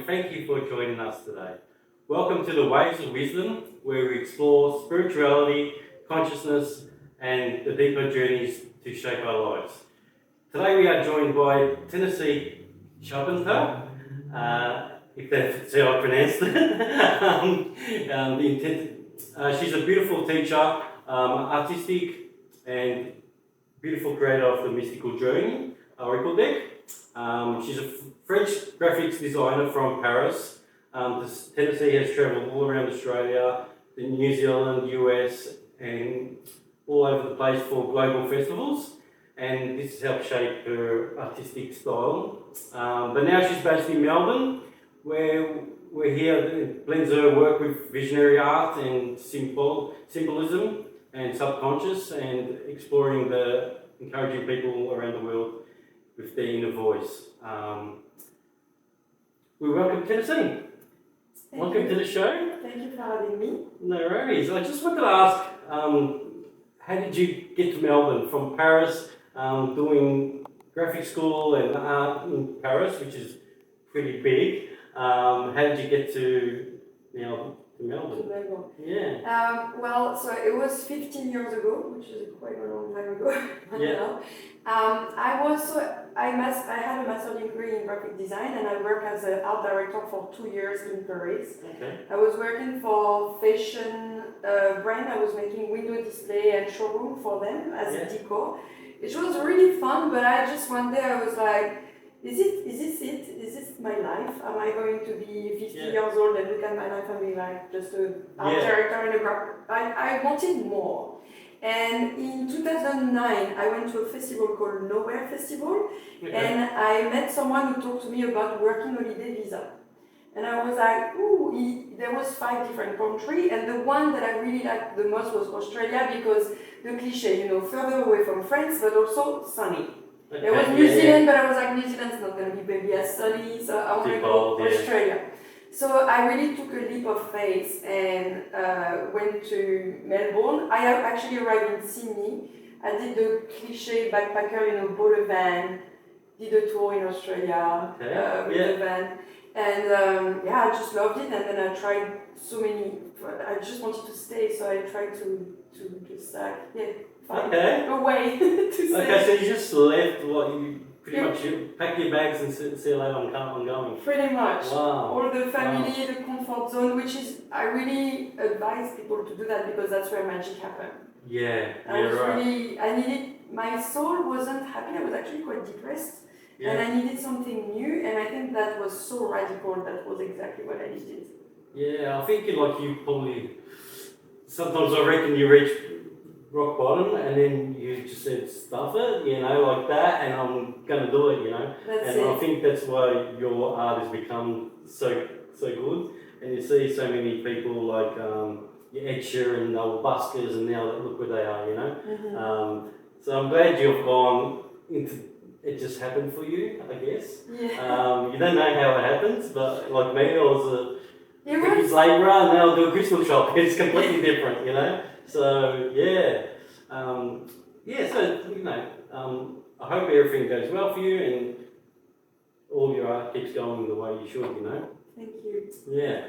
thank you for joining us today. Welcome to the Waves of Wisdom, where we explore spirituality, consciousness, and the deeper journeys to shape our lives. Today we are joined by Tennessee Charpentier, if that's how I pronounced it. She's a beautiful teacher, artistic, and beautiful creator of the mystical journey, Oracle deck. She's a French graphics designer from Paris. Tennessee has travelled all around Australia, New Zealand, US, and all over the place for global festivals. And this has helped shape her artistic style. But now she's based in Melbourne, where we're here. It blends her work with visionary art and symbolism and subconscious, and encouraging people around the world with their inner voice. We welcome Tennessee. Welcome to the show. Thank you for having me. No worries. I just wanted to ask, how did you get to Melbourne from Paris, doing graphic school and art in Paris, which is pretty big? How did you get to Melbourne? To Melbourne. Yeah. So it was 15 years ago, which is quite a long time ago. Yeah. I had a master's degree in graphic design, and I worked as an art director for 2 years in Paris. Okay. I was working for fashion brand. I was making window display and showroom for them as a decor. It was really fun, but I just one day I was like, is this it? Is this my life? Am I going to be 50 years old and look at my life and be like just an art director in a graphic? I wanted more. And in 2009, I went to a festival called Nowhere Festival, and I met someone who talked to me about working holiday visa. And I was like, there was 5 different countries, and the one that I really liked the most was Australia, because the cliche, further away from France, but also sunny. There was New Zealand, but I was like, New Zealand's not going to be maybe as sunny, so I want to go to Australia. So I really took a leap of faith and went to Melbourne. I actually arrived in Sydney. I did the cliche backpacker, bought a van, did a tour in Australia with the van. And I just loved it. And then I tried so many, I just wanted to stay, so I tried to just find a way to stay. Okay, so you just left you pretty much pack your bags and see you later, I'm going. Pretty much. Wow. All the family, the comfort zone, which is, I really advise people to do that, because that's where magic happened. I needed, my soul wasn't happy, I was actually quite depressed. Yeah. And I needed something new, and I think that was so radical, that was exactly what I needed. Yeah, I think you probably, sometimes I reckon you reach rock bottom, and then you just said, stuff it, like that, and I'm going to do it, That's it. I think that's why your art has become so good, and you see so many people like Ed Sheeran, they were buskers, and now look where they are, Mm-hmm. So I'm glad you've gone into, it just happened for you, I guess. Yeah. You don't know how it happens, but like me, I was a brickies labourer, and now I do a crystal shop. It's completely different, So I hope everything goes well for you and all your art keeps going the way you should, Thank you. Yeah.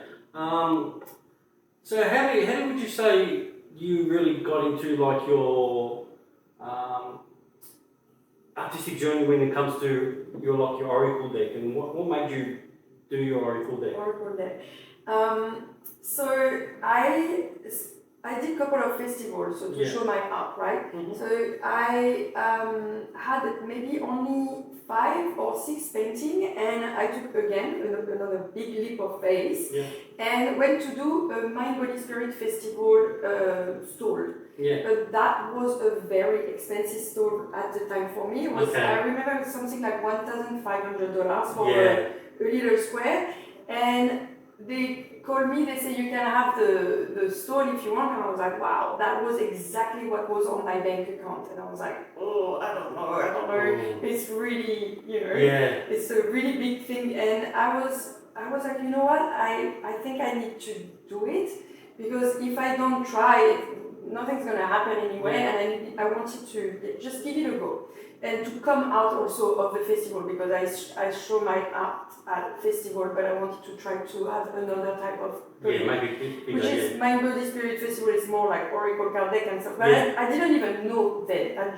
So how would you say you really got into like your artistic journey when it comes to your Oracle deck, and what made you do your Oracle deck? Oracle deck. So I did a couple of festivals to show my art, right? Mm-hmm. So I had maybe only 5 or 6 paintings, and I took again another big leap of faith and went to do a Mind Body Spirit Festival stall. Yeah. But that was a very expensive stall at the time for me. It was, I remember it was something like $1,500 for a little square, and they called me, they said, you can have the stall if you want, and I was like, wow, that was exactly what was on my bank account, and I was like, I don't know, it's really, it's a really big thing, and I was like, you know what, I think I need to do it, because if I don't try it, nothing's gonna happen anyway, and I wanted to just give it a go. and to come out also of the festival, because I show my art at festival, but I wanted to try to have another type of Yeah, make it bigger, which is Mind Body Spirit Festival is more like Oracle card deck and stuff. But I didn't even know that. I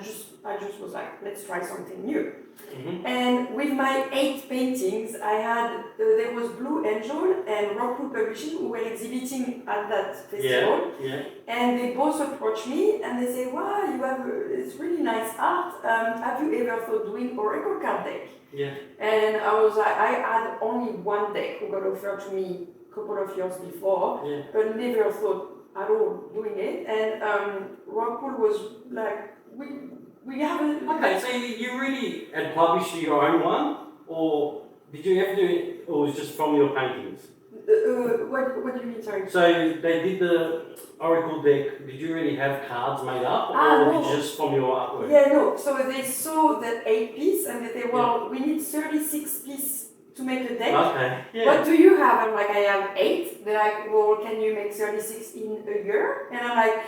just was like, let's try something new. Mm-hmm. And with my 8 paintings, I had there was Blue Angel and Rockwood Publishing who were exhibiting at that festival. Yeah. And they both approached me and they say, wow, you have it's really nice art. Have you ever thought doing Oracle card deck? Yeah. And I was like, I had only one deck who got offered to me a couple of years before, but never thought at all doing it. And Rockwood was like, we haven't. Okay, so you really had published your own one, or did you ever do it, or was it just from your paintings? What do you mean, sorry? So they did the Oracle deck. Did you already have cards made up, or no. did you just from your artwork? Yeah, no. So they saw that 8 piece and they said, well, we need 36 piece to make a deck. Okay. Yeah. What do you have? I'm like, I have 8. They're like, well, can you make 36 in a year? And I'm like,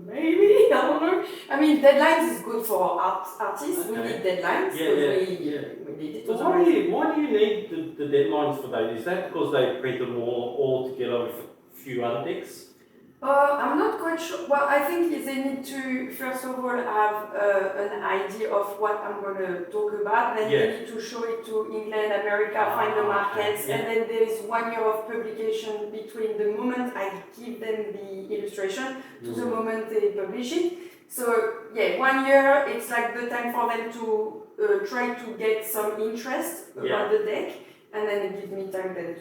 maybe, I don't know. I mean, deadlines is good for artists. We need deadlines. We need it. Why do you need the deadlines for that? Is that because they print them all together with a few other decks? I'm not quite sure. Well, I think they need to, first of all, have an idea of what I'm going to talk about. Then they need to show it to England, America, find the markets. And then there is 1 year of publication between the moment I give them the illustration to the moment they publish it. So, 1 year, it's like the time for them to try to get some interest about the deck. And then it gives me time then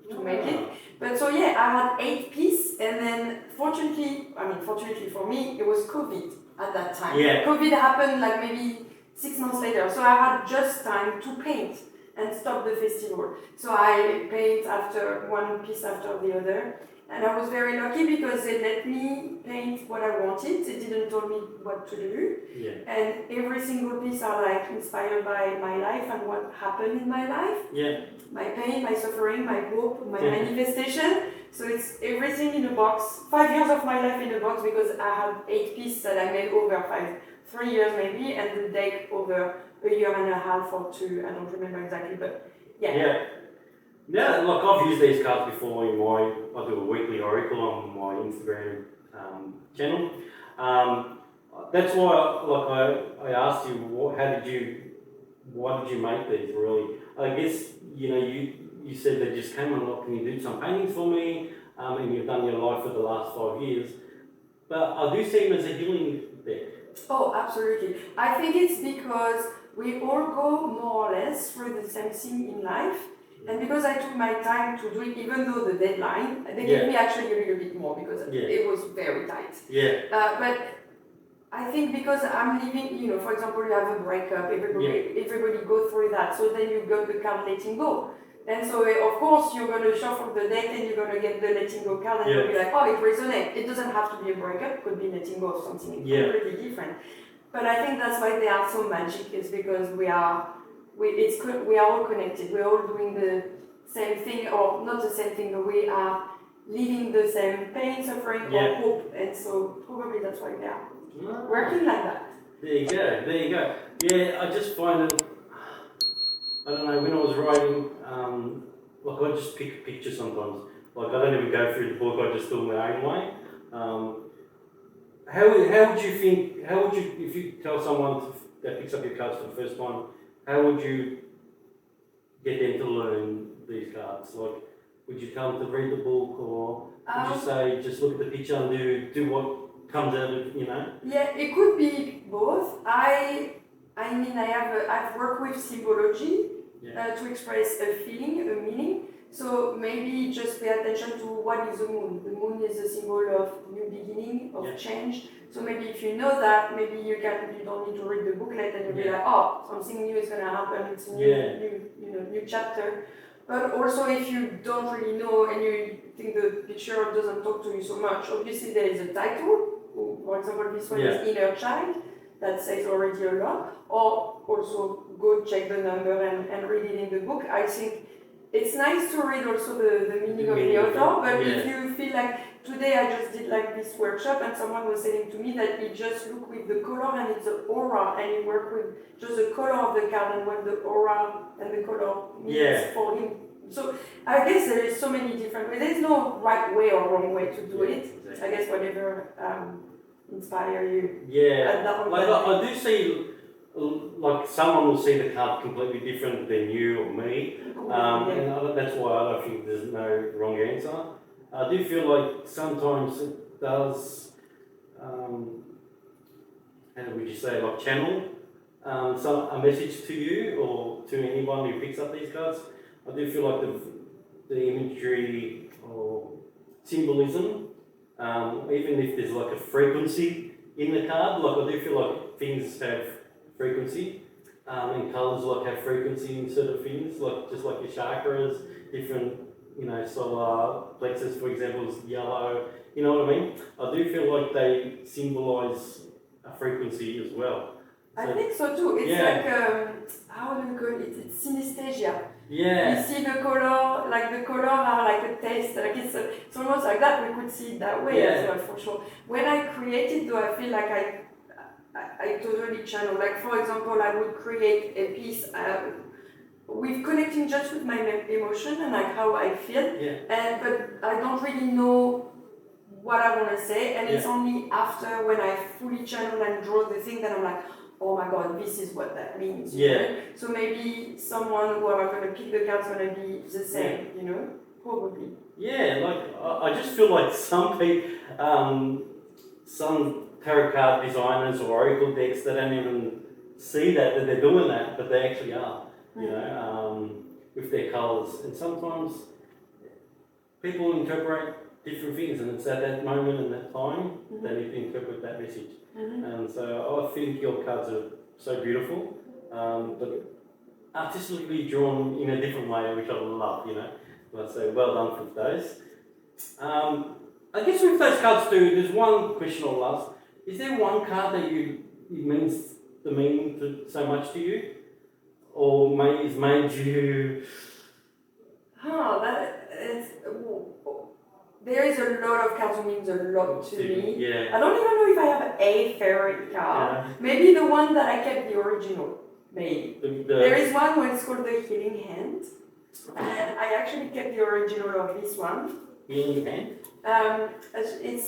to make it. But so I had 8 piece, and then fortunately for me, it was COVID at that time. Yeah. COVID happened like maybe 6 months later, so I had just time to paint and stop the festival. So I paint after one piece after the other, and I was very lucky because they let me paint what I wanted. They didn't tell me what to do. Yeah. And every single piece are like inspired by my life and what happened in my life. Yeah. My pain, my suffering, my hope, my manifestation. So it's everything in a box. 5 years of my life in a box because I have 8 pieces that I made over 3 years maybe, and the deck over a year and a half or 2. I don't remember exactly, but Yeah, like I've used these cards before in I do a weekly oracle on my Instagram channel. That's why, I asked you, why did you make these? Really, I guess you said they just came along. Can you do some paintings for me? And you've done your life for the last 5 years. But I do see them as a healing deck. Oh, absolutely. I think it's because we all go more or less through the same thing in life. And because I took my time to do it, even though the deadline, they gave me actually a little bit more because it was very tight. Yeah. But I think because I'm living, for example, you have a breakup, everybody go through that. So then you got the card letting go. And so, of course, you're going to shuffle the deck and you're going to get the letting go card and you'll be like, oh, it resonates. It doesn't have to be a breakup, it could be letting go of something completely different. But I think that's why they are so magic, is because we are all connected. We're all doing the same thing, or not the same thing, but we are living the same pain, suffering, or hope. And so probably that's why they are working like that. There you go. Yeah, I just find it, I don't know, when I was writing, I just pick a picture sometimes. I don't even go through the book, I just do it my own way. How would you, if you tell someone that picks up your cards for the first time, how would you get them to learn these cards? Would you tell them to read the book, or would you say just look at the picture and do what comes out of, Yeah, it could be both. I've worked with symbology to express a feeling, a meaning. So maybe just pay attention to what is the moon. The moon is a symbol of new beginning, of change. So maybe if you know that, maybe you don't need to read the booklet and you'll be like, oh, something new is gonna happen. It's a new chapter. But also, if you don't really know and you think the picture doesn't talk to you so much, obviously there is a title. For example, this one is Inner Child. That says already a lot. Or also go check the number and read it in the book. I think it's nice to read also the meaning of the author, but if you feel like today I just did like this workshop, and someone was saying to me that he just look with the color and it's the aura, and he work with just the color of the card and what the aura and the color means for him. So I guess there is so many different ways. There's no right way or wrong way to do it. Exactly. I guess whatever inspire you. Yeah, like I do see, like someone will see the card completely different than you or me, and that's why I don't think there's no wrong answer. I do feel like sometimes it does, how would you say, like channel a message to you or to anyone who picks up these cards. I do feel like the imagery or symbolism, even if there's like a frequency in the card, like I do feel like things have frequency, and colours like have frequency in certain things, like just like your chakras, different, solar plexus, for example, is yellow. You know what I mean? I do feel like they symbolise a frequency as well. I think so too. It's like how do you call it? It's synesthesia. Yeah. You see the color, like the color are like a taste. Like it's almost like that. We could see it that way as well, for sure. When I create it, though, I feel like I totally channel. Like for example, I would create a piece with connecting just with my emotion and like how I feel. Yeah. But I don't really know what I want to say, and it's only after when I fully channel and draw the thing that I'm like, oh my god, this is what that means. Know? So maybe someone who are going to pick the card's going to be the same, probably. Yeah, like I just feel like some people, some tarot card designers or oracle decks, they don't even see that they're doing that, but they actually are, with their colours. And sometimes people interpret different things, and it's at that moment and that time they need to interpret that message. And so I think your cards are so beautiful, but artistically drawn in a different way, which I love, I'd say well done for those. I guess with those cards too, there's one question I'll ask. Is there one card that it means the meaning to so much to you? Or has made you... There is a lot of cards that means a lot to me. Yeah. I don't even know if I have a favorite card. Yeah. Maybe the one that I kept the original. Maybe. There is one where it's called the Healing Hand. And I actually kept the original of this one. Healing Hand? It's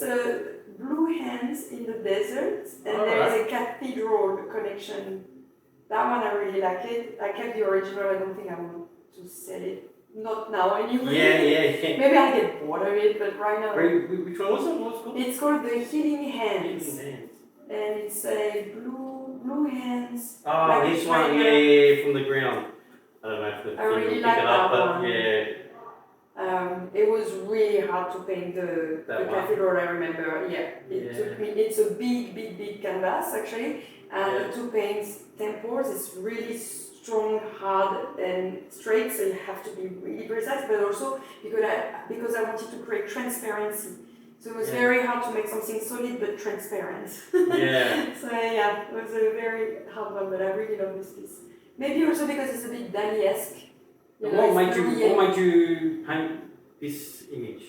blue hands in the desert, and there is a cathedral connection. That one I really like it. I kept the original. I don't think I want to sell it. Not now anyway. Yeah. Maybe I'll get bored of it, but right now. Which one was it? What's it called? It's called the Healing Hands. Healing Hands. And it's a blue hands. Oh, like this one, from the ground. I don't know if I really like that one. It was really hard to paint the cathedral, I remember. It took me, it's a big canvas actually, and to paint temples, it's really strong, hard and straight, so you have to be really precise, but also because I wanted to create transparency. So it was very hard to make something solid but transparent. So it was a very hard one, but I really love this piece. Maybe also because it's a bit Dali-esque. What made you paint this image?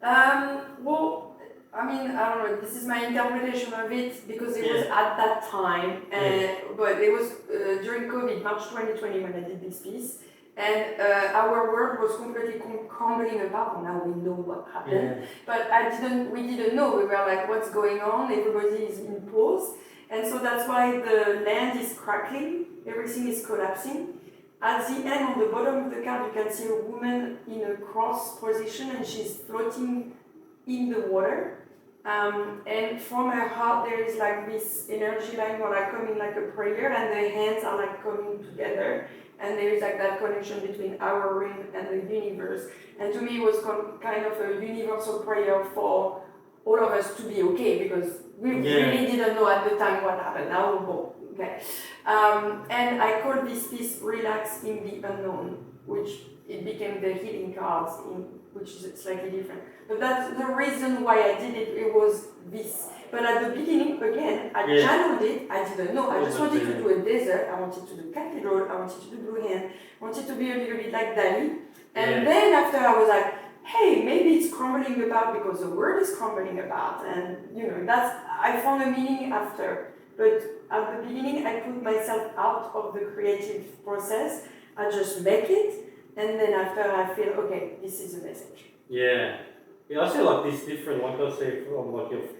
Well, I mean, I don't know, this is my interpretation of it because it was at that time, but it was during COVID, March 2020 when I did this piece, and our world was completely crumbling apart, and now we know what happened, but we didn't know, we were like, what's going on, everybody is in pause, and so that's why the land is crackling, everything is collapsing. At the end, on the bottom of the card, you can see a woman in a cross position, and she's floating in the water, and from her heart there is like this energy line where like coming like a prayer, and the hands are like coming together, and there is like that connection between our ring and the universe. And to me it was kind of a universal prayer for all of us to be okay, because we really didn't know at the time what happened. Now we know. Okay. And I called this piece Relax in the Unknown, which it became the healing cards, which is slightly different. But that's the reason why I did it, it was this. But at the beginning, again, I channeled it, I didn't know. I just wanted to do a desert, I wanted to do cathedral, I wanted to do blue hand, I wanted to be a little bit like Dali. And then after I was like, hey, maybe it's crumbling apart because the world is crumbling apart, and that's I found a meaning after. But at the beginning, I put myself out of the creative process. I just make it, and then after I feel okay, this is a message. Yeah. Yeah, I see like this different, like I say, from like you've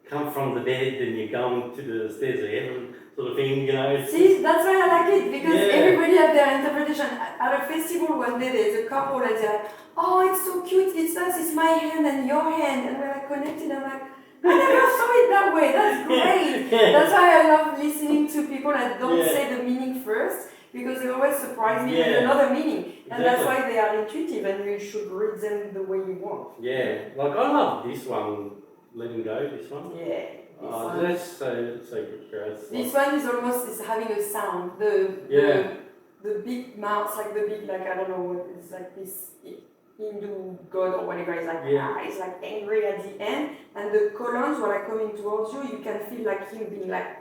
come from the dead and you're going to the stairs of heaven sort of thing, See, that's why I like it, because Yeah. everybody has their interpretation. At a festival one day, there's a couple and they're like, oh, it's so cute, it's us, it's my hand and your hand, and we're like connected. I'm like, I never saw it that way, that's great. That's why I love listening to people that don't say the meaning first, because they always surprise me with another meaning. And that's why they are intuitive, and you should read them the way you want. Yeah, like I love this one, Letting Go, this one. Yeah. That's so good, Grace. This one is almost having a sound. The big mouth, like the big, like I don't know what it's like, this Hindu god or whatever, is like it's like angry at the end, and the columns when are coming towards you, you can feel like him being like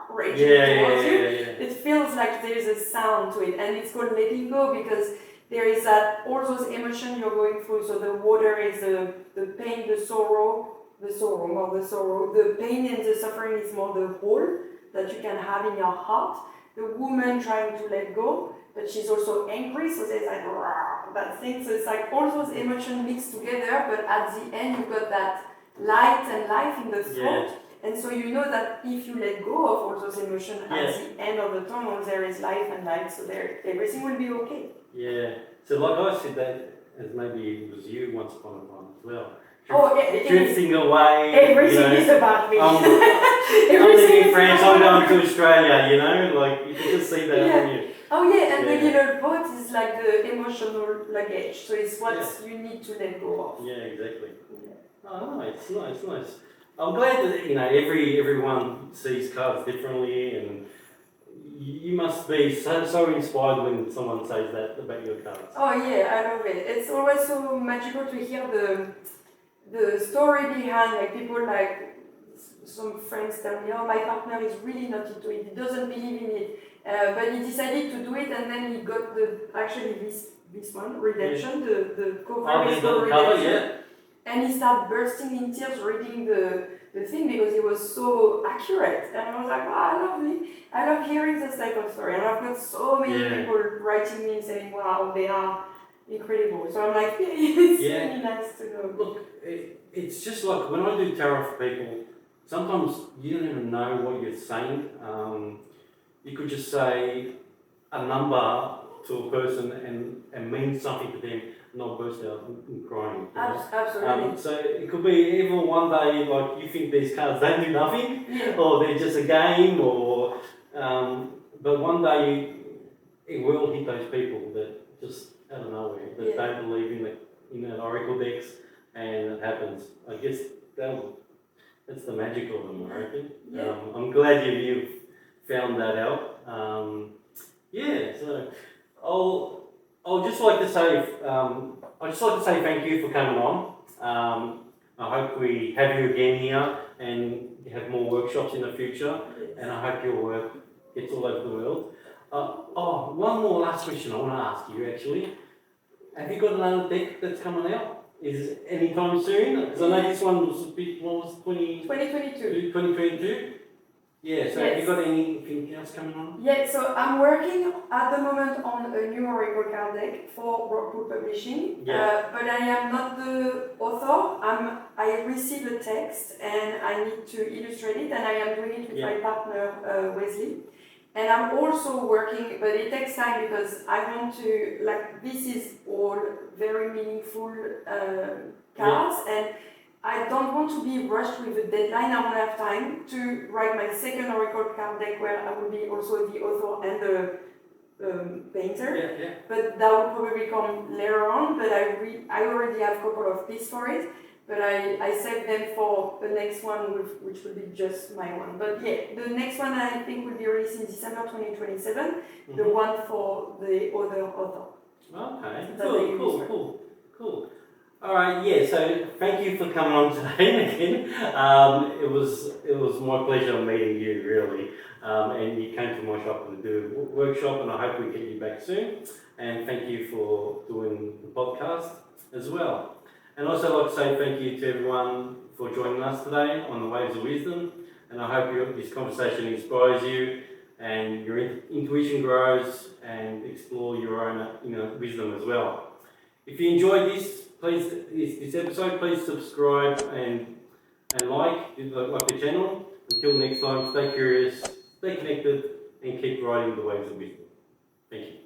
raging towards you. It feels like there's a sound to it, and it's called letting go because there is that all those emotions you're going through. So the water is the pain, the sorrow, the pain and the suffering is more the hole that you can have in your heart. The woman trying to let go, but she's also angry, so there's like that thing. So it's like all those emotions mixed together, but at the end you got that light and life in the throat. And so you know that if you let go of all those emotions at the end of the tunnel, there is life and light, so everything will be okay. Yeah. So like I said that, as maybe it was you once upon a time as well. Drifting away. Everything is about me. I'm living in France, I'm going to Australia, like you can just see that on you. Oh yeah, and the little boat is like the emotional luggage, so it's what you need to let go of. Yeah, exactly. Yeah. Oh, nice. I'm glad that everyone sees cards differently, and you must be so inspired when someone says that about your cards. Oh yeah, I love it. It's always so magical to hear the story behind, like people like some friends tell me, oh, my partner is really not into it, he doesn't believe in it, but he decided to do it, and then he got this one, Redemption, the cover is called Redemption, and he started bursting in tears reading the thing because it was so accurate, and I was like, wow, I love hearing this type of story, and I've got so many people writing me saying, wow, they are incredible. So I'm like, it's really nice to know. Look, it's just like when I do tarot for people, sometimes you don't even know what you're saying. You could just say a number to a person and mean something to them, not burst out in crying. Absolutely. So it could be even one day like you think these cards don't do nothing, or they're just a game, or but one day it will hit those people that just out of nowhere that don't believe in the oracle decks, and it happens. I guess that's the magic of them, I reckon. I'm glad you've found that out. So I'll just like to say thank you for coming on. I hope we have you again here and have more workshops in the future, and I hope your work gets all over the world. One more last question I want to ask you actually. Have you got another deck that's coming out? Is it anytime soon? Because I know this one was 2022. 2022? Yeah, so have you got anything else coming on? Yeah, so I'm working at the moment on a new oracle card deck for Rockwood Publishing, but I am not the author. I receive a text and I need to illustrate it, and I am doing it with my partner Wesley. And I'm also working, but it takes time because I want to, this is all very meaningful cards, and I don't want to be rushed with a deadline. I won't have time to write my second oracle card deck where I will be also the author and the painter. But that will probably come later on, but I already have a couple of pieces for it. But I saved them for the next one, which will be just my one. But the next one I think will be released in December 2027, the one for the other author. Okay, cool. All right, so thank you for coming on today again. It was my pleasure meeting you, really. And you came to my shop to do a workshop, and I hope we get you back soon. And thank you for doing the podcast. as well. And also I'd like to say thank you to everyone for joining us today on the Waves of Wisdom, and I hope this conversation inspires you and your intuition grows and explore your own wisdom as well. If you enjoyed this episode, please subscribe and like the channel. Until next time, stay curious, stay connected, and keep riding the waves of wisdom. Thank you.